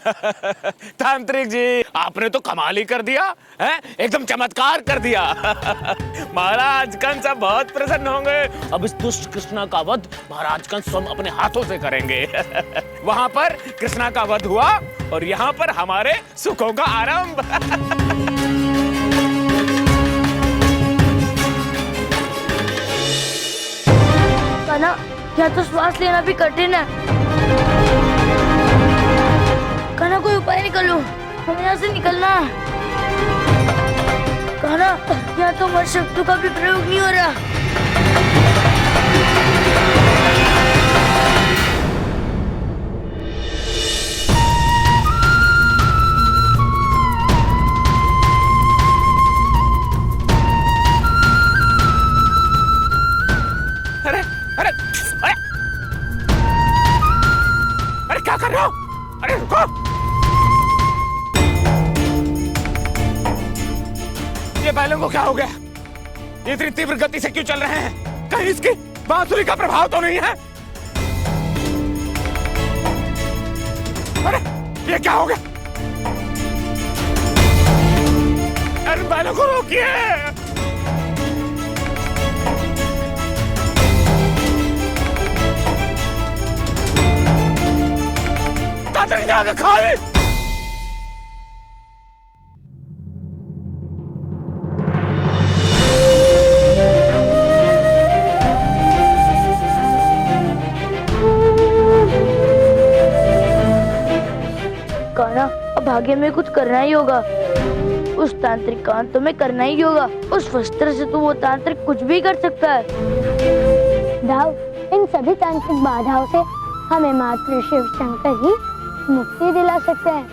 तांत्रिक जी, आपने तो कमाल ही कर दिया है, एकदम चमत्कार कर दिया। महाराज कंस अब बहुत प्रसन्न होंगे। अब इस दुष्ट कृष्णा का वध महाराज कंस स्वयं अपने हाथों से करेंगे। वहां पर कृष्णा का वध हुआ और यहाँ पर हमारे सुखों का आरंभ। कान्हा, यहाँ तो श्वास लेना भी कठिन है। कान्हा, कोई उपाय निकालो, हमें यहाँ से निकलना है। कान्हा, यहाँ तो हमारी शक्तियों का भी प्रयोग नहीं हो रहा। अरे अरे अरे अरे क्या कर रहे हो? अरे रुको, ये बैलों को क्या हो गया? ये इतनी तीव्र गति से क्यों चल रहे हैं? कहीं इसकी बांसुरी का प्रभाव तो नहीं है? अरे ये क्या हो गया? अरे बैलों को रोकिए। तांत्रिक ने आगे खा ली। कान्हा, अब आगे में कुछ करना ही होगा। उस तांत्रिक का अंत में करना ही होगा। उस वस्त्र से तो वो तांत्रिक कुछ भी कर सकता है। दाव, इन सभी तांत्रिक बाधाओं से हमें मात्र शिव शंकर ही मुक्ति दिला सकते हैं।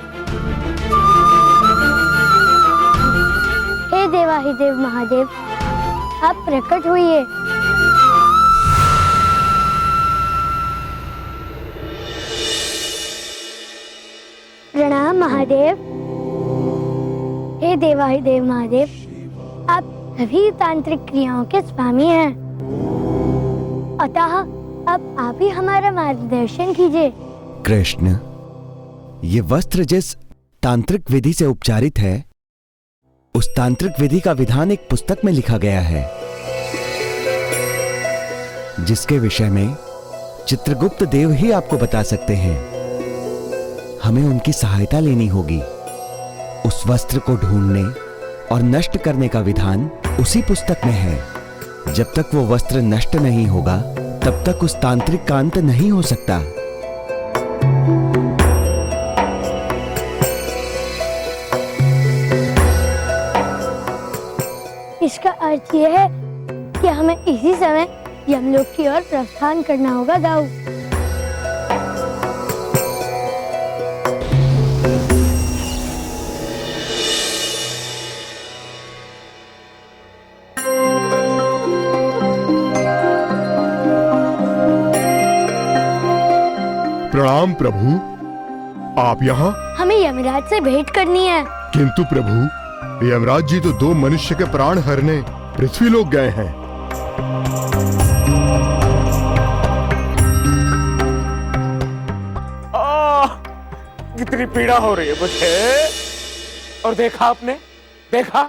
हे देवाधिदेव महादेव, आप प्रकट होइए। प्रणाम महादेव। हे देवाधिदेव महादेव, आप सभी तांत्रिक क्रियाओं के स्वामी हैं, अतः अब आप ही हमारा मार्गदर्शन कीजिए। कृष्ण, ये वस्त्र जिस तांत्रिक विधि से उपचारित है, उस तांत्रिक विधि का विधान एक पुस्तक में लिखा गया है, जिसके विषय में चित्रगुप्त देव ही आपको बता सकते हैं। हमें उनकी सहायता लेनी होगी। उस वस्त्र को ढूंढने और नष्ट करने का विधान उसी पुस्तक में है। जब तक वो वस्त्र नष्ट नहीं होगा, तब तक उस तांत्रिक का अंत नहीं हो सकता। इसका अर्थ यह है कि हमें इसी समय यमलोक की ओर प्रस्थान करना होगा। दाऊ, प्रणाम प्रभु, आप यहाँ? हमें यमराज से भेंट करनी है। किंतु प्रभु, यमराज जी तो 2 मनुष्य के प्राण हरने पृथ्वी लोक गए हैं। कितनी पीड़ा हो रही है मुझे। और देखा आपने, देखा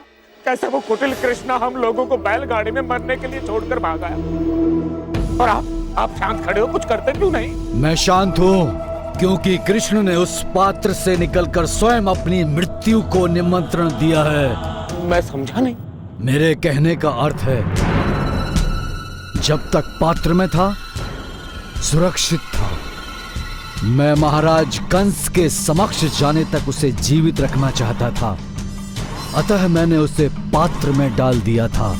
कैसे वो कुटिल कृष्णा हम लोगों को बैलगाड़ी में मरने के लिए छोड़कर भागा है। और आप शांत खड़े हो, कुछ करते क्यों नहीं? मैं शांत हूँ क्योंकि कृष्ण ने उस पात्र से निकलकर स्वयं अपनी मृत्यु को निमंत्रण दिया है। मैं समझा नहीं। मेरे कहने का अर्थ है, जब तक पात्र में था, सुरक्षित था। मैं महाराज कंस के समक्ष जाने तक उसे जीवित रखना चाहता था, अतः मैंने उसे पात्र में डाल दिया था।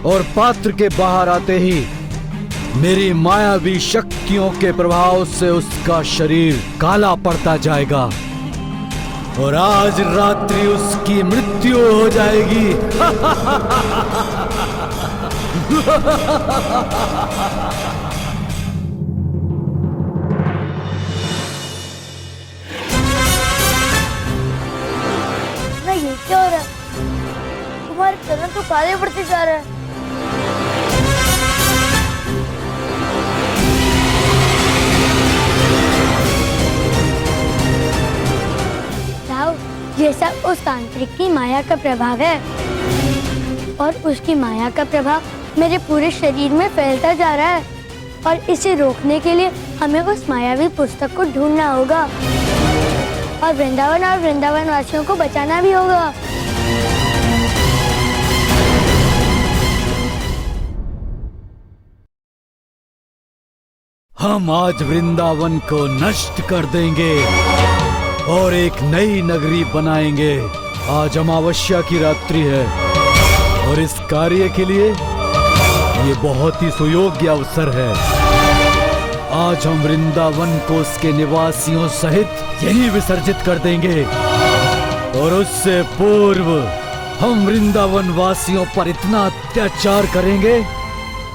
और पात्र के बाहर आते ही मेरी मायावी शक्तियों के प्रभाव से उसका शरीर काला पड़ता जाएगा और आज रात्रि उसकी मृत्यु हो जाएगी। ये क्या हो रहा है? तुम्हारे चरण तो काले पड़ते जा रहे हैं। उस तांत्रिक की माया का प्रभाव है और उसकी माया का प्रभाव मेरे पूरे शरीर में फैलता जा रहा है और इसे रोकने के लिए हमें उस मायावी पुस्तक को ढूंढना होगा और वृंदावन वासियों को बचाना भी होगा। हम आज वृंदावन को नष्ट कर देंगे और एक नई नगरी बनाएंगे। आज अमावस्या की रात्रि है और इस कार्य के लिए ये बहुत ही सुयोग्य अवसर है। आज हम वृंदावन को उसके निवासियों सहित यही विसर्जित कर देंगे और उससे पूर्व हम वृंदावन वासियों पर इतना अत्याचार करेंगे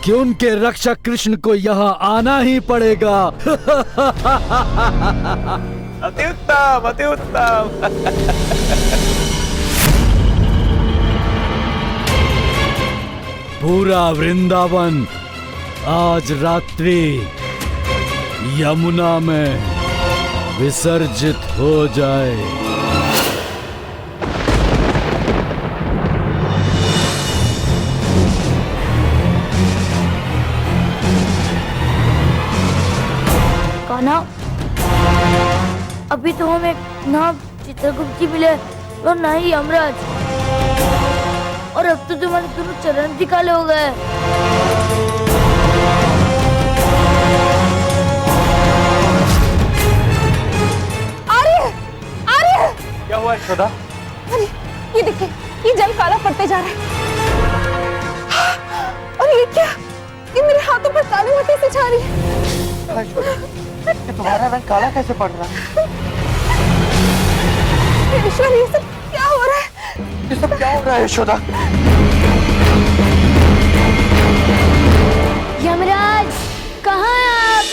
कि उनके रक्षक कृष्ण को यहाँ आना ही पड़ेगा। अति उत्तम, अति उत्तम। पूरा वृंदावन आज रात्रि यमुना में विसर्जित हो जाए। कान्हा, अभी तो हमें ना चित्रगुप्त जी मिले और ना ही यमराज, और अब तो तुम्हारे दोनों चरण भी काले हो गए। क्या हुआ यशोदा? अरे ये देखिए, ये जल काला पड़ते जा रहा है। और ये क्या? ये मेरे हाथों पर काली मटी से जा रही है। ये तुम्हारा रंग काला कैसे पड़ रहा है? ईश्वर, ये सब क्या हो रहा है? ये सब क्या हो रहा है यशोदा? यमराज, कहाँ हैं आप?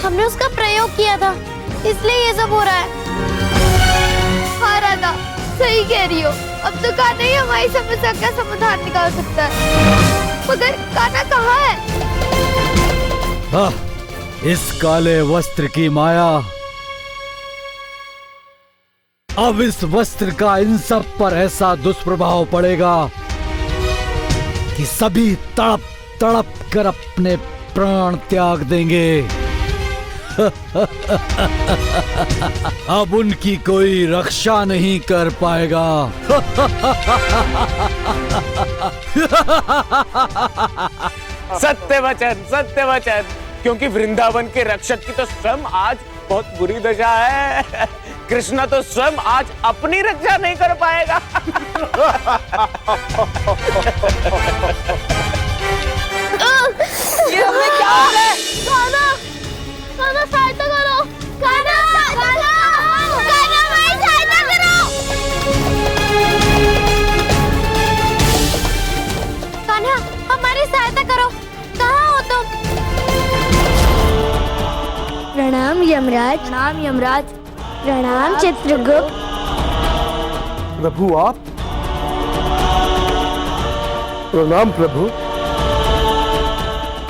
हमने उसका प्रयोग किया था, इसलिए ये सब हो रहा है। हाँ राधा, सही कह रही हो। अब तो कान्हा ही हमारी समस्या का समाधान निकाल सकता है, मगर कान्हा कहाँ है? इस काले वस्त्र की माया। अब इस वस्त्र का इन सब पर ऐसा दुष्प्रभाव पड़ेगा कि सभी तड़प तड़प कर अपने प्राण त्याग देंगे। अब उनकी कोई रक्षा नहीं कर पाएगा। सत्य वचन, सत्य वचन। क्योंकि वृंदावन के रक्षक की तो स्वयं आज बहुत बुरी दशा है। कृष्ण तो स्वयं आज अपनी रक्षा नहीं कर पाएगा। ये हमें क्या हो रहा है? कान्हा, सहायता करो। कान्हा, हमारी सहायता करो। कान्हा, हमारी सहायता करो। कहाँ हो तुम? प्रणाम यमराज। प्रणाम यमराज। प्रणाम चित्रगुप्त। प्रभु आप? प्रणाम प्रभु।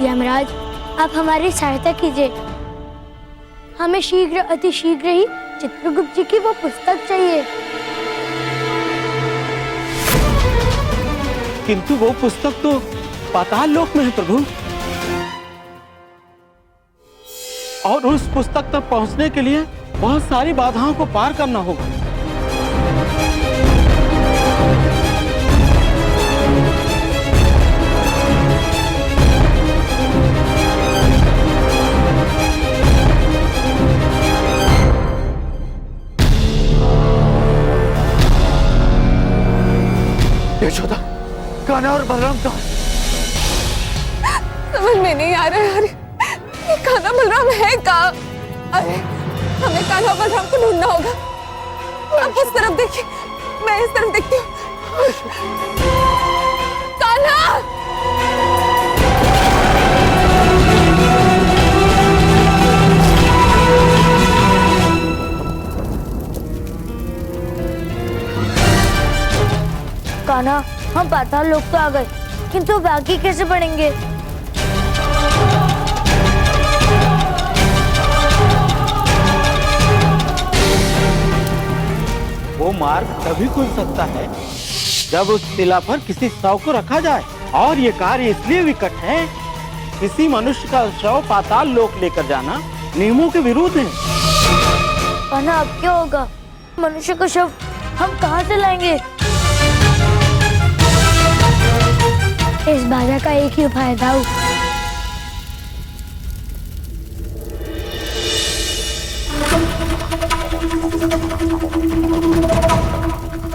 यमराज, आप हमारी सहायता कीजिए। हमें शीघ्र, अति शीघ्र ही चित्रगुप्त जी की वो पुस्तक चाहिए। किंतु वो पुस्तक तो पाताल लोक में है प्रभु, और उस पुस्तक तक पहुंचने के लिए बहुत सारी बाधाओं को पार करना होगा। यशोदा, कान्हा और बलराम कहाँ? समझ में नहीं आ रहा है यार, ये कान्हा बलराम है कहाँ? अरे हमें कान्हा बलराम को ढूंढना होगा। आप उस तरफ देखिए, मैं इस तरफ देखती हूँ। कान्हा! कान्हा, हम पाताल लोक तो आ गए, किंतु बाकी कैसे पढ़ेंगे? वो मार्ग तभी खुल सकता है जब उस शिला पर किसी शव को रखा जाए, और ये कार्य इसलिए विकट है, किसी मनुष्य का शव पाताल लोक लेकर जाना नियमों के विरुद्ध है। कान्हा, अब क्या होगा? मनुष्य का शव हम कहाँ से लाएंगे? इस बाधा का एक ही उपाय है दाऊ।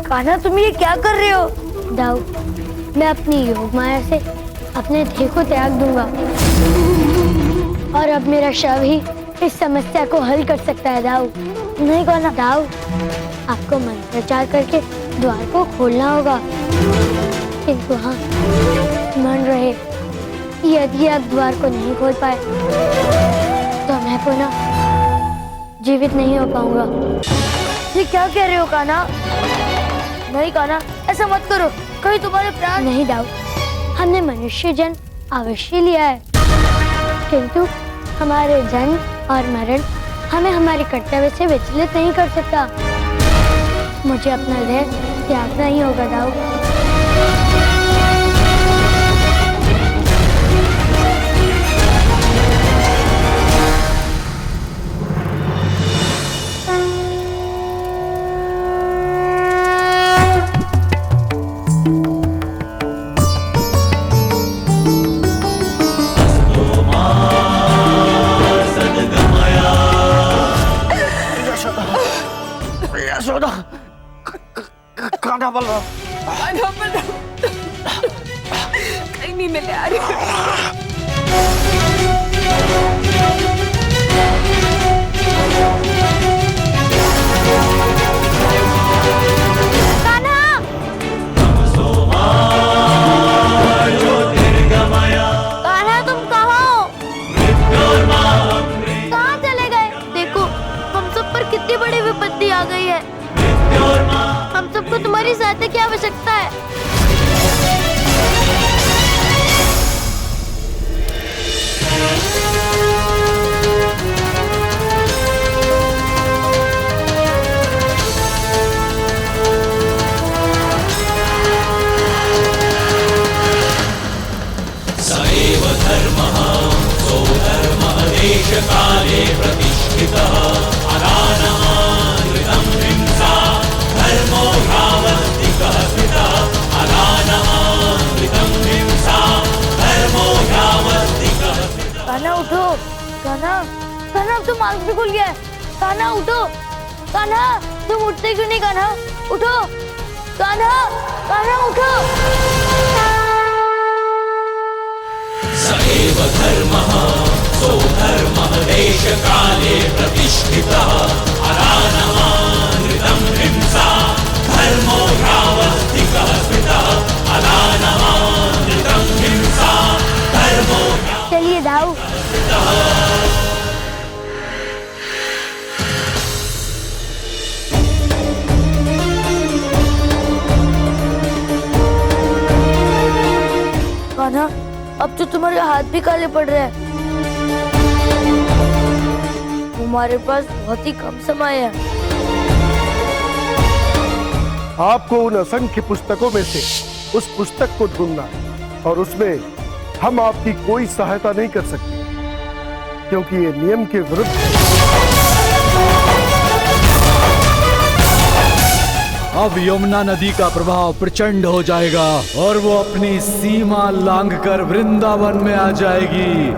कान्हा, तुम ये क्या कर रहे हो? दाऊ, मैं अपनी योग माया से अपने देह को त्याग दूंगा, और अब मेरा शव ही इस समस्या को हल कर सकता है दाऊ। नहीं कान्हा। दाऊ, आपको मंत्रोच्चार करके द्वार को खोलना होगा, किंतु हाँ, मन रहे यदि आप द्वार को नहीं खोल पाए तो मैं पुनः जीवित नहीं हो पाऊंगा। ये क्या कह रहे हो कान्हा? नहीं कान्हा, ऐसा मत करो, कहीं तुम्हारे प्राण। नहीं दाऊ, हमने मनुष्य जन्म अवश्य लिया है, किंतु हमारे जन्म और मरण हमें हमारे कर्तव्य से विचलित नहीं कर सकता। मुझे अपना देह त्यागना ही होगा दाऊ। यशोदा, कान्हा बलराम, कान्हा बलराम कहीं नहीं मिले आ रही। कान्हा, तुम कहाँ हो? कहाँ चले गए? देखो, हम सब पर कितनी बड़ी विपत्ति आ गई है। हम सबको तुम्हारी सहायता की आवश्यकता है। सएव धर्मः सोधर्मः देशकाले प्रतिष्ठितः अदानमानृतं हिंसा धर्मो ह्यावस्तिकः स्थितः अदानमानृतं हिंसा धर्मो ह्यावस्तिकः स्थितः। कान्हा उठो, कान्हा, कान्हा, अब तो मार्ग भी खुल गया है। कान्हा उठो, कान्हा, तुम उठते क्यों नहीं? कान्हा उठो, कान्हा, कान्हा उठो। सएव धर्मः सोधर्मः देशकाले प्रतिष्ठितः अदानमानृतं हिंसा धर्मो ह्यावस्तिकः स्थितः अदानमानृतं हिंसा धर्मो चलिए दाऊ। कान्हा, अब तो तुम्हारे हाथ भी काले पड़ रहे हैं। तुम्हारे पास बहुत ही कम समय है। आपको उन असंख्य पुस्तकों में से उस पुस्तक को ढूंढना है, और उसमें हम आपकी कोई सहायता नहीं कर सकते, क्योंकि ये नियम के विरुद्ध है। अब यमुना नदी का प्रभाव प्रचंड हो जाएगा और वो अपनी सीमा लांघकर वृंदावन में आ जाएगी।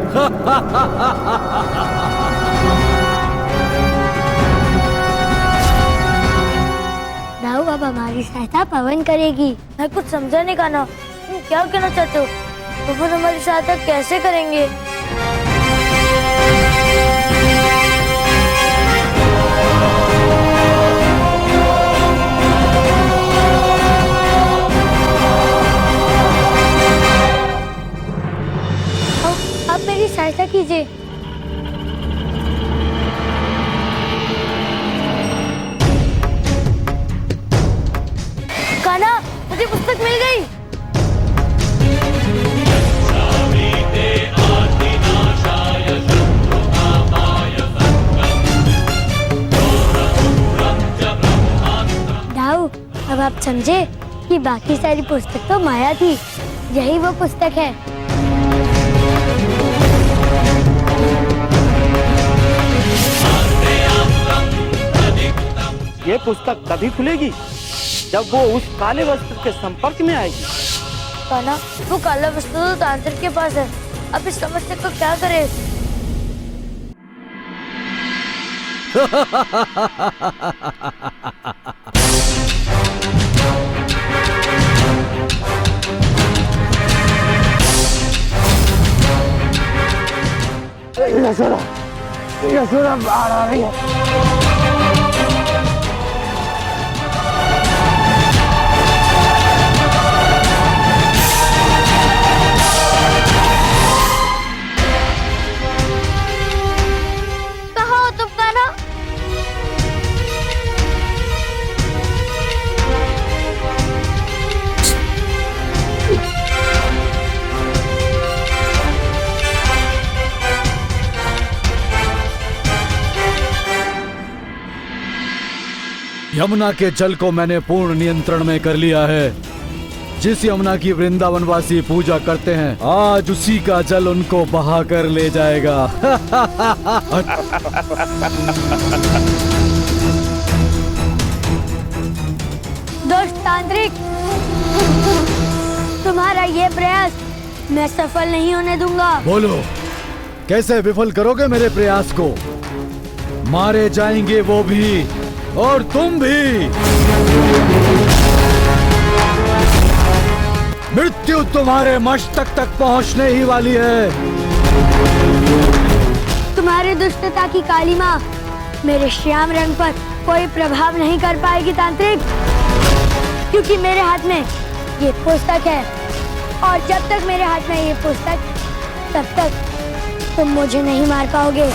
दाऊ, अब हमारी हमारी सहायता पवन करेगी। मैं कुछ समझा नहीं कान्हा, तुम क्या कहना चाहते हो? पवन हमारी सहायता कैसे करेंगे? आप मेरी सहायता कीजिए। कान्हा, मुझे पुस्तक मिल गई। दाऊ, अब आप समझे कि बाकी सारी पुस्तक तो माया थी, यही वो पुस्तक है। ये पुस्तक तभी खुलेगी जब वो उस काले वस्त्र के संपर्क में आएगी। कान्हा, वो काला वस्तु तो तांत्रिक के पास है। अब इस समस्या को क्या करें? यशोदा बाहर आ रही है। कहाँ हो तुम कान्हा? यमुना के जल को मैंने पूर्ण नियंत्रण में कर लिया है। जिस यमुना की वृंदावनवासी पूजा करते हैं, आज उसी का जल उनको बहा कर ले जाएगा। दोस्त तांत्रिक, तुम्हारा ये प्रयास मैं सफल नहीं होने दूंगा। बोलो, कैसे विफल करोगे मेरे प्रयास को? मारे जाएंगे वो भी और तुम भी। मृत्यु तुम्हारे मस्तक तक पहुंचने ही वाली है। तुम्हारी दुष्टता की काली माँ मेरे श्याम रंग पर कोई प्रभाव नहीं कर पाएगी तांत्रिक, क्योंकि मेरे हाथ में ये पुस्तक है, और जब तक मेरे हाथ में ये पुस्तक, तब तक तुम मुझे नहीं मार पाओगे।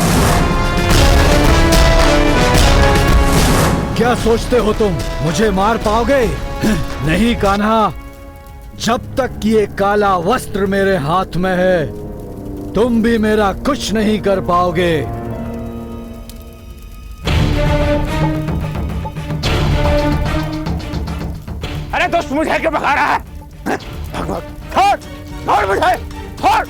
क्या सोचते हो तुम मुझे मार पाओगे? नहीं कान्हा, जब तक ये काला वस्त्र मेरे हाथ में है, तुम भी मेरा कुछ नहीं कर पाओगे। अरे दोस्त, मुझे क्यों भगा रहा है? भगवान, छोड़ छोड़ मुझे, छोड़।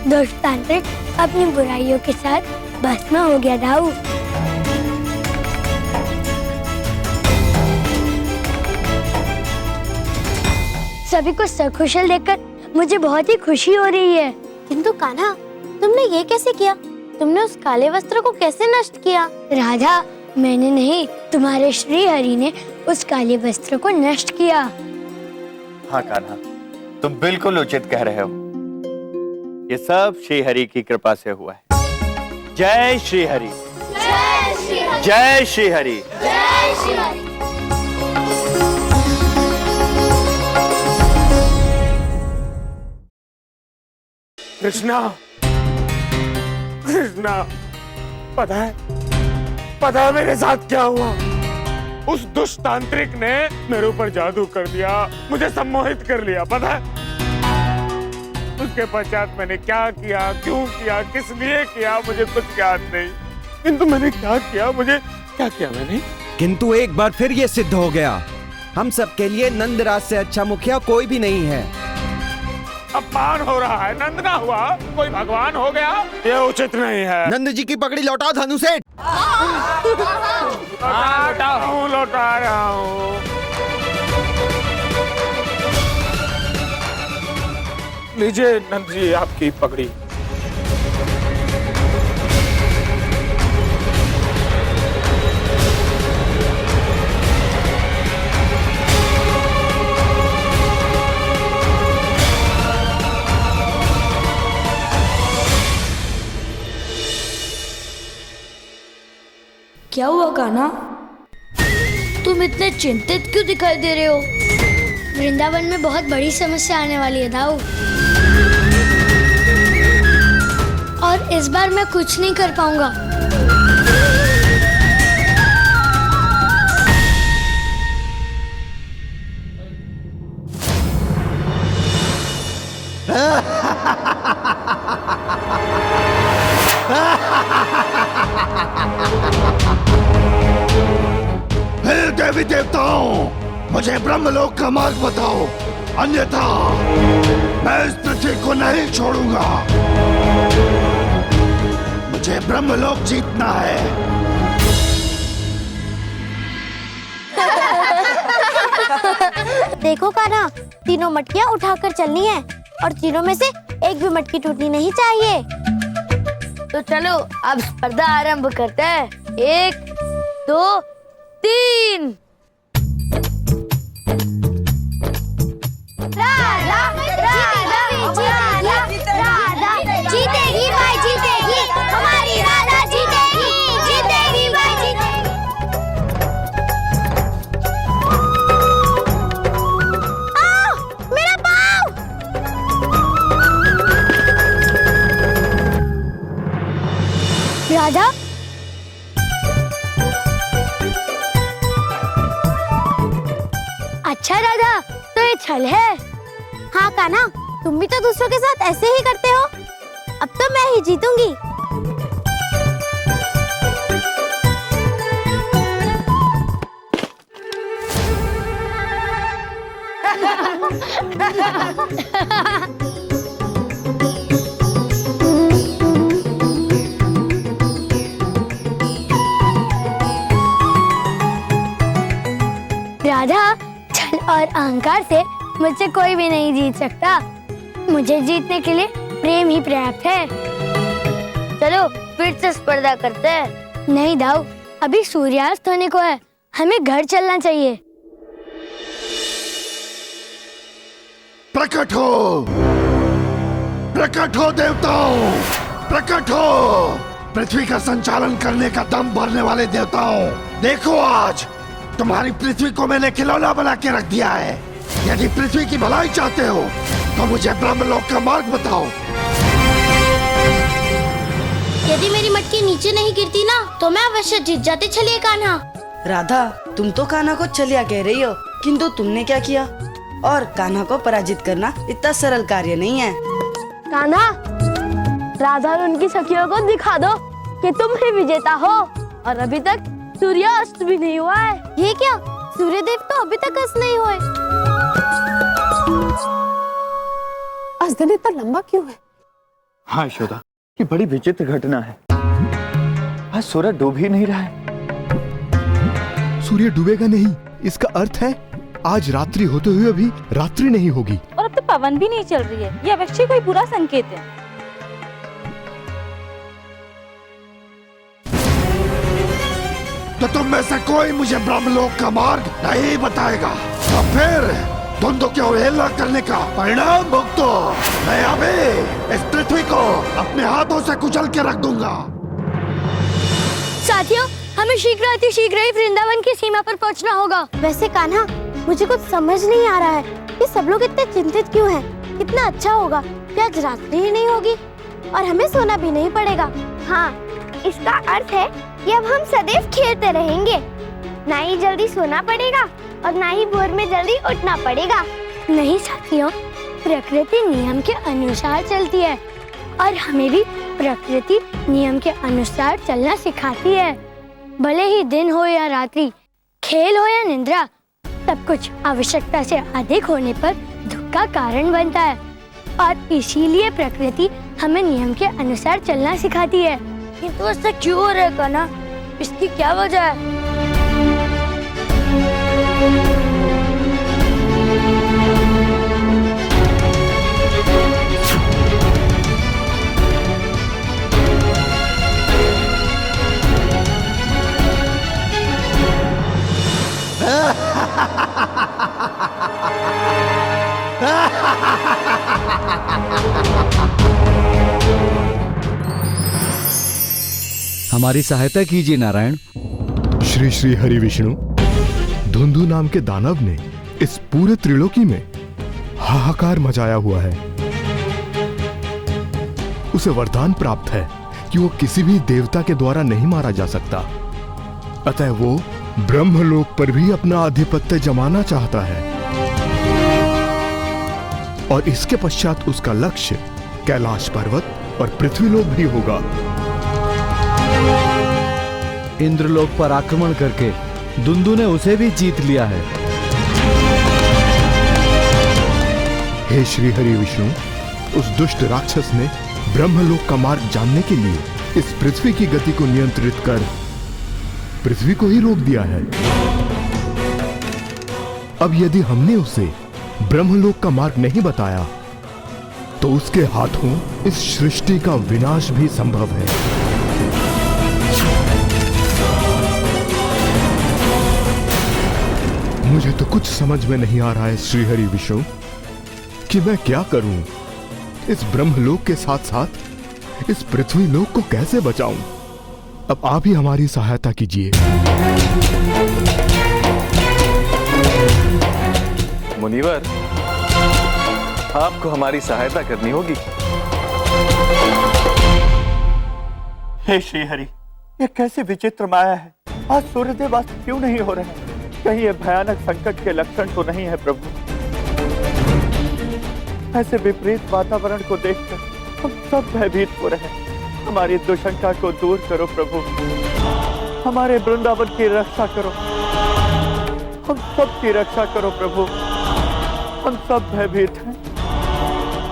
दोस्त तांत्रिक अपनी बुराइयों के साथ भस्म हो गया दाऊ। सभी को सकुशल देखकर मुझे बहुत ही खुशी हो रही है। किंतु कान्हा, तुमने ये कैसे किया? तुमने उस काले वस्त्र को कैसे नष्ट किया? राधा, मैंने नहीं, तुम्हारे श्री हरि ने उस काले वस्त्र को नष्ट किया। हाँ कान्हा, तुम बिल्कुल उचित कह रहे हो। ये सब श्री हरि की कृपा से हुआ है। जय श्री हरि, जय श्री हरि। कृष्णा, कृष्णा, पता है मेरे साथ क्या हुआ? उस दुष्ट तांत्रिक ने मेरे ऊपर जादू कर दिया, मुझे सम्मोहित कर लिया। पता है उसके पश्चात मैंने क्या किया, क्यों किया, किस लिए किया, मुझे कुछ याद नहीं। किंतु मैंने क्या किया, मुझे क्या किया मैंने? किंतु एक बार फिर ये सिद्ध हो गया हम सबके लिए नंदराज से अच्छा मुखिया कोई भी नहीं है। अपमान हो रहा है। नंद ना हुआ कोई भगवान हो गया, ये उचित नहीं है। नंद जी की पगड़ी लौटाओ धनु सेठ। लौटा रहा हूँ। लीजिए नंद जी आपकी पगड़ी। क्या हुआ कान्हा? तुम इतने चिंतित क्यों दिखाई दे रहे हो? वृंदावन में बहुत बड़ी समस्या आने वाली है दाऊ, और इस बार मैं कुछ नहीं कर पाऊंगा। हे देवी देवताओं, मुझे ब्रह्मलोक का मार्ग बताओ, अन्यथा मैं इस पृथ्वी को नहीं छोड़ूंगा। मुझे ब्रह्मलोक जीतना है। देखो कान्हा, तीनों मटकियाँ उठाकर चलनी है और तीनों में से एक भी मटकी टूटनी नहीं चाहिए। तो चलो अब स्पर्धा आरंभ करते हैं। 1 2 3। राधा जीतेगी भाई, जीतेगी हमारी राधा, जीतेगी जीतेगी भाई, जीतेगी। मेरा पाँव! राधा, अच्छा राधा, तो ये छल है। हाँ कान्हा, तुम भी तो दूसरों के साथ ऐसे ही करते हो। अब तो मैं ही जीतूंगी। राधा, छल और अहंकार से मुझसे कोई भी नहीं जीत सकता। मुझे जीतने के लिए प्रेम ही पर्याप्त है। चलो फिर से स्पर्धा करते हैं। नहीं दाऊ, अभी सूर्यास्त होने को है, हमें घर चलना चाहिए। प्रकट हो, प्रकट हो देवताओं, प्रकट हो। पृथ्वी का संचालन करने का दम भरने वाले देवताओं, देखो आज तुम्हारी पृथ्वी को मैंने खिलौना बना के रख दिया है। यदि पृथ्वी की भलाई चाहते हो तो मुझे ब्रह्मलोक का मार्ग बताओ। यदि मेरी मटकी नीचे नहीं गिरती ना तो मैं अवश्य जीत जाती। चलिए कान्हा। राधा, तुम तो कान्हा को छलिया कह रही हो, किंतु तुमने क्या किया? और कान्हा को पराजित करना इतना सरल कार्य नहीं है। कान्हा, राधा और उनकी सखियों को दिखा दो कि तुम ही विजेता हो। और अभी तक सूर्यास्त भी नहीं हुआ है। ये क्या? सूर्यदेव तो अभी तक अस्त नहीं हुए। आज दिन इतना लंबा क्यों है? हाँ यशोदा, ये बड़ी विचित्र घटना है। आज सूरज डूब ही नहीं रहा है। सूर्य डूबेगा नहीं, इसका अर्थ है आज रात्रि होते हुए अभी रात्रि नहीं होगी। और अब तो पवन भी नहीं चल रही है, ये अवश्य कोई बुरा संकेत है। तो तुम में से कोई मुझे ब्रह्मलोक का मार्ग नहीं बताएगा तो फिर धुंधों के अवहेलना करने का परिणाम भुगतो। मैं अभी इस पृथ्वी को अपने हाथों से कुचल के रख दूंगा। साथियों, हमें शीघ्र अति शीघ्र ही वृंदावन की सीमा पर पहुंचना होगा। वैसे कान्हा, मुझे कुछ समझ नहीं आ रहा है कि सब लोग इतने चिंतित क्यों हैं? कितना अच्छा होगा कि आज रात्रि ही नहीं होगी और हमें सोना भी नहीं पड़ेगा। हाँ, इसका अर्थ है कि अब हम सदैव खेलते रहेंगे। ना ही जल्दी सोना पड़ेगा और ना ही भोर में जल्दी उठना पड़ेगा। नहीं साथियों, प्रकृति नियम के अनुसार चलती है और हमें भी प्रकृति नियम के अनुसार चलना सिखाती है। भले ही दिन हो या रात्रि, खेल हो या निद्रा, सब कुछ आवश्यकता से अधिक होने पर दुख का कारण बनता है और इसीलिए प्रकृति हमें नियम के अनुसार चलना सिखाती है। किंतु ऐसा क्यों हो रहा है कान्हा? इसकी क्या वजह है? हमारी सहायता कीजिए नारायण। श्री श्री हरि विष्णु, धुंधु नाम के दानव ने इस पूरे त्रिलोकी में हाहाकार मचाया हुआ है। उसे वरदान प्राप्त है कि वो किसी भी देवता के द्वारा नहीं मारा जा सकता, अतः वो ब्रह्मलोक पर भी अपना आधिपत्य जमाना चाहता है और इसके पश्चात उसका लक्ष्य कैलाश पर्वत और पृथ्वीलोक भी होगा। इंद्रलोक पर आक्रमण करके धुंधु ने उसे भी जीत लिया है। हे श्री हरि विष्णु, उस दुष्ट राक्षस ने ब्रह्मलोक का मार्ग जानने के लिए इस पृथ्वी की गति को नियंत्रित कर पृथ्वी को ही रोक दिया है। अब यदि हमने उसे ब्रह्मलोक का मार्ग नहीं बताया तो उसके हाथों इस सृष्टि का विनाश भी संभव है। मुझे तो कुछ समझ में नहीं आ रहा है श्री हरि विष्णु कि मैं क्या करूं। इस ब्रह्मलोक के साथ साथ इस पृथ्वी लोक को कैसे बचाऊं? अब आप ही हमारी सहायता कीजिए। मुनिवर, आपको हमारी सहायता करनी होगी। हे श्री हरि, ये कैसे विचित्र माया है। आज सूर्यदेव अस्त क्यों नहीं हो रहे हैं? कहीं ये भयानक संकट के लक्षण तो नहीं है प्रभु? ऐसे विपरीत वातावरण को देखकर हम सब भयभीत हो रहे हैं। हमारी दुशंका को दूर करो प्रभु, हमारे वृंदावन की रक्षा करो, हम सब की रक्षा करो प्रभु, हम सब भयभीत हैं।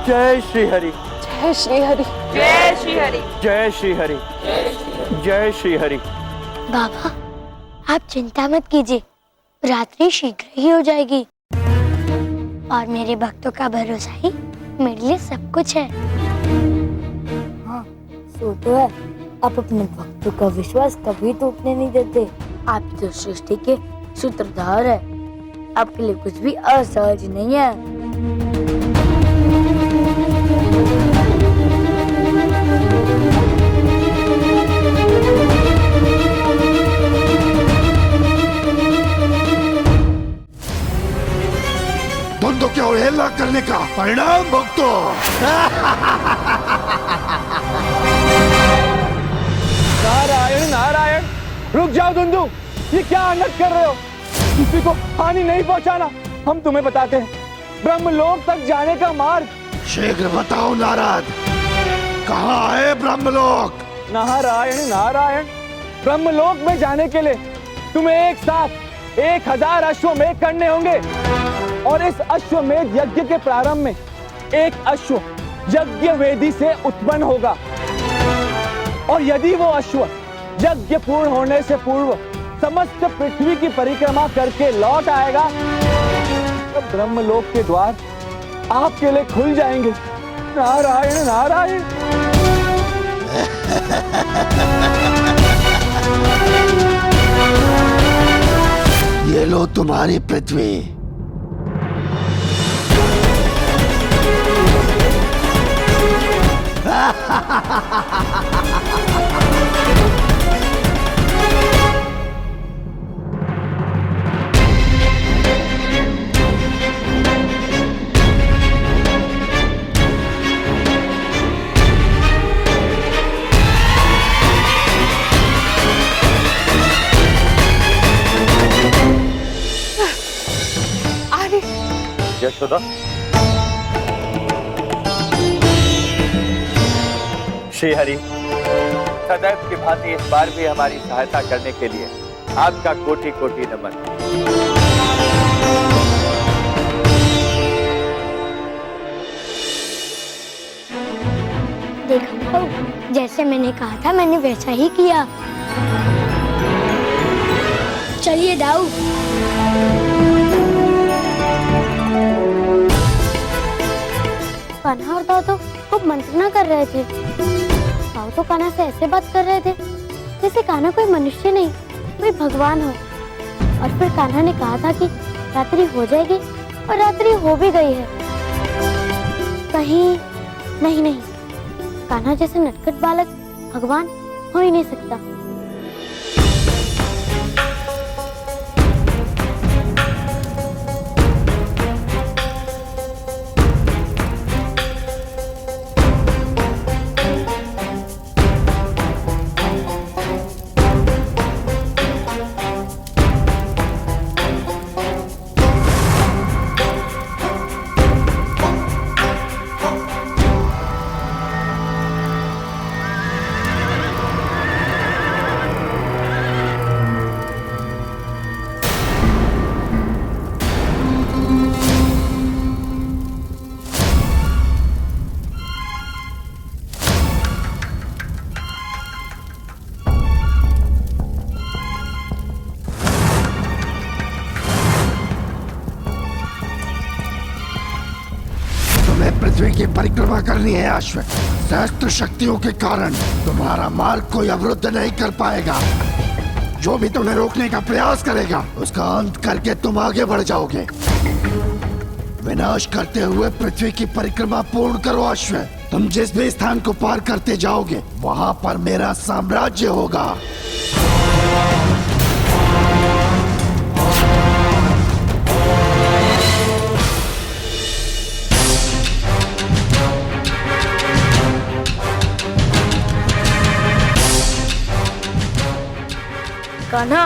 जय श्री हरि, जय श्री हरि, जय श्री हरि, जय श्री हरि, जय श्री हरि। बाबा, आप चिंता मत कीजिए, रात्रि शीघ्र ही हो जाएगी और मेरे भक्तों का भरोसा ही मेरे लिए सब कुछ है। हाँ, सो तो है। आप अपने भक्तों का विश्वास कभी टूटने नहीं देते। आप तो सृष्टि के सूत्रधार है, आपके लिए कुछ भी असहज नहीं है। धुंधु की अवहेलना करने का परिणाम भुगतो। नारायण नारायण, रुक जाओ धुंधु, ये क्या अनर्थ कर रहे हो? किसी को हानि नहीं पहुंचाना। हम तुम्हें बताते हैं ब्रह्मलोक तक जाने का मार्ग। शीघ्र बताओ नारद, कहाँ है ब्रह्मलोक? नारायण नारायण, ब्रह्मलोक में जाने के लिए तुम्हें एक साथ 1000 अश्वमेध करने होंगे और इस अश्वमेध यज्ञ के प्रारंभ में एक अश्व यज्ञ वेदी से उत्पन्न होगा और यदि वो अश्व यज्ञ पूर्ण होने से पूर्व समस्त पृथ्वी की परिक्रमा करके लौट आएगा तो ब्रह्मलोक के द्वार आपके लिए खुल जाएंगे। नारायण नारायण। ये लो तुम्हारी पृथ्वी। यशोदा, श्री हरि, सदैव की भांति इस बार भी हमारी सहायता करने के लिए आपका कोटि कोटि नमन। जैसे मैंने कहा था मैंने वैसा ही किया। चलिए दाऊ। कान्हा और दाऊ तो खूब मंत्रणा कर रहे थे। दाऊ तो कान्हा से ऐसे बात कर रहे थे जैसे कान्हा कोई मनुष्य नहीं कोई भगवान हो। और फिर कान्हा ने कहा था कि रात्रि हो जाएगी और रात्रि हो भी गई है। कहीं नहीं, कान्हा जैसे नटखट बालक भगवान हो ही नहीं सकता। पृथ्वी की परिक्रमा करनी है अश्व। सहस्त्र शक्तियों के कारण तुम्हारा मार्ग कोई अवरुद्ध नहीं कर पाएगा। जो भी तुम्हें रोकने का प्रयास करेगा उसका अंत करके तुम आगे बढ़ जाओगे। विनाश करते हुए पृथ्वी की परिक्रमा पूर्ण करो अश्व। तुम जिस भी स्थान को पार करते जाओगे वहां पर मेरा साम्राज्य होगा। कान्हा,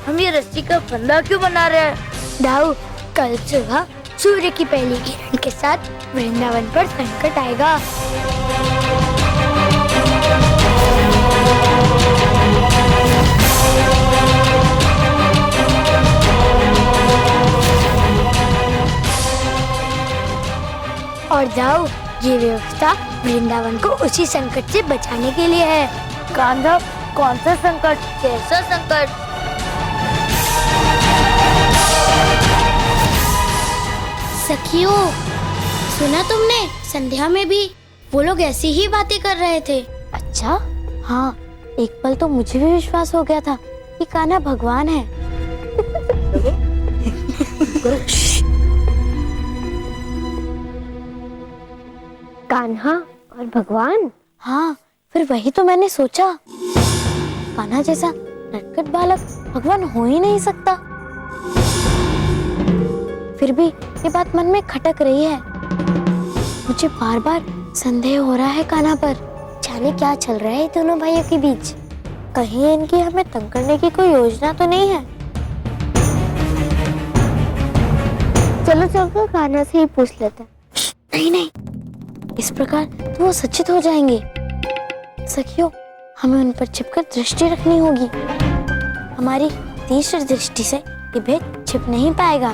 हम ये रस्सी का फंदा क्यों बना रहे हैं? दाऊ, कल सुबह सूर्य की पहली किरण के साथ वृंदावन पर संकट आएगा। और दाऊ, ये व्यवस्था वृंदावन को उसी संकट से बचाने के लिए है। कान्हा, कौन सा संकट? कैसा संकट? सखियों, सुना तुमने? संध्या में भी वो लोग ऐसी ही बातें कर रहे थे। अच्छा, हाँ, एक पल तो मुझे भी विश्वास हो गया था कि कान्हा भगवान है। कान्हा और भगवान? हाँ, फिर वही तो मैंने सोचा। कान्हा जैसा नटखट बालक भगवान हो ही नहीं सकता। फिर भी ये बात मन में खटक रही है। मुझे बार बार संदेह हो रहा है कान्हा पर। जाने क्या चल रहा है दोनों भाइयों के बीच। कहीं इनकी हमें तंग करने की कोई योजना तो नहीं है। चलो चलकर कान्हा से ही पूछ लेते हैं। नहीं, इस प्रकार तो वो सचेत हो जाएंगे। सखियों, हमें उन पर छिपकर दृष्टि रखनी होगी। हमारी तीसरी दृष्टि से ये भेद छिप नहीं पाएगा।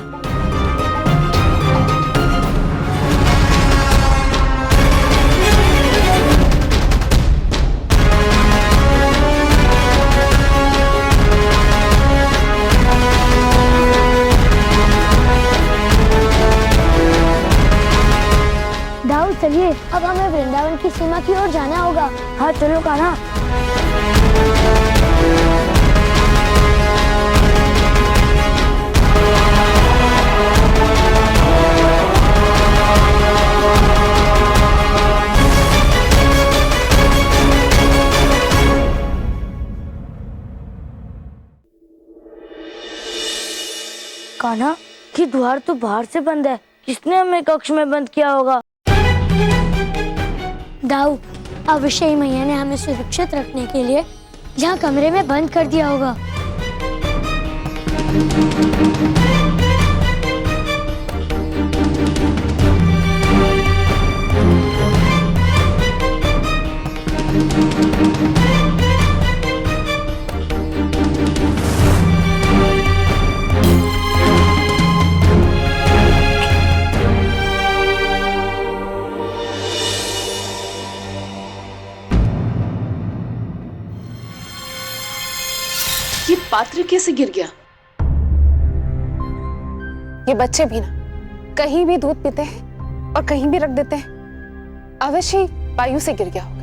दाऊ, चलिए, अब हमें वृंदावन की सीमा की ओर जाना होगा। हाँ, चलो कान्हा। कान्हा, कि द्वार तो बाहर से बंद है। किसने हमें कक्ष में बंद किया होगा? दाऊ, अवश्य ही मैया ने हमें सुरक्षित रखने के लिए यहाँ कमरे में बंद कर दिया होगा। पात्र कैसे गिर गया? ये बच्चे भी ना कहीं भी दूध पीते हैं और कहीं भी रख देते हैं, अवश्य ही वायु से गिर गया होगा।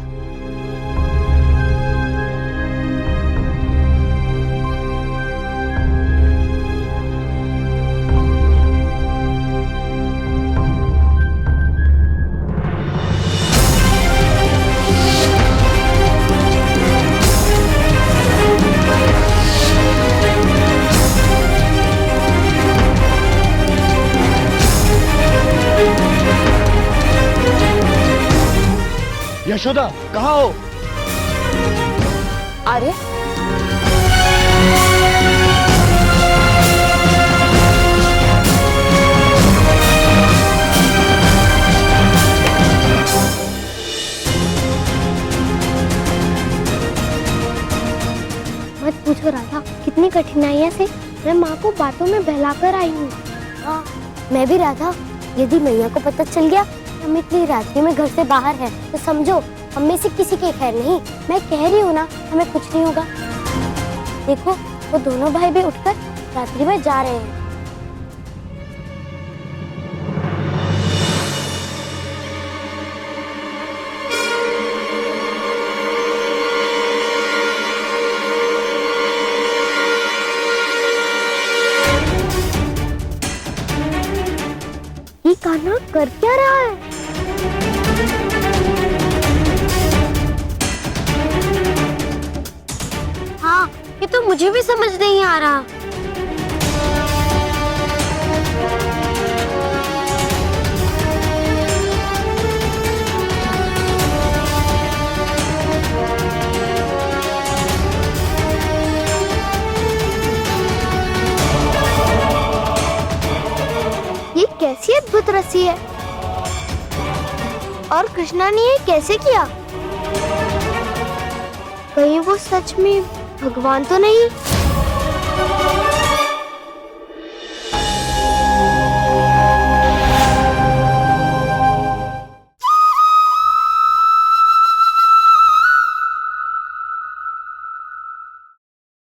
यशोदा कहाँ हो? आर्य, मत पूछो राधा, कितनी कठिनाइयों से मैं माँ को बातों में बहलाकर आई हूँ। हाँ, मैं भी राधा, यदि मैया को पता चल गया हम इतनी रात्रि में घर से बाहर हैं, तो समझो हम में से किसी के खैर नहीं। मैं कह रही हूँ ना, हमें कुछ नहीं होगा। देखो, वो दोनों भाई भी उठकर रात्रि में जा रहे हैं। ये कान्हा कर क्या रहा है? हाँ, ये तो मुझे भी समझ नहीं आ रहा। ये कैसी अद्भुत रस्सी है, और कृष्णा ने ये कैसे किया? कहीं वो सच में भगवान तो नहीं?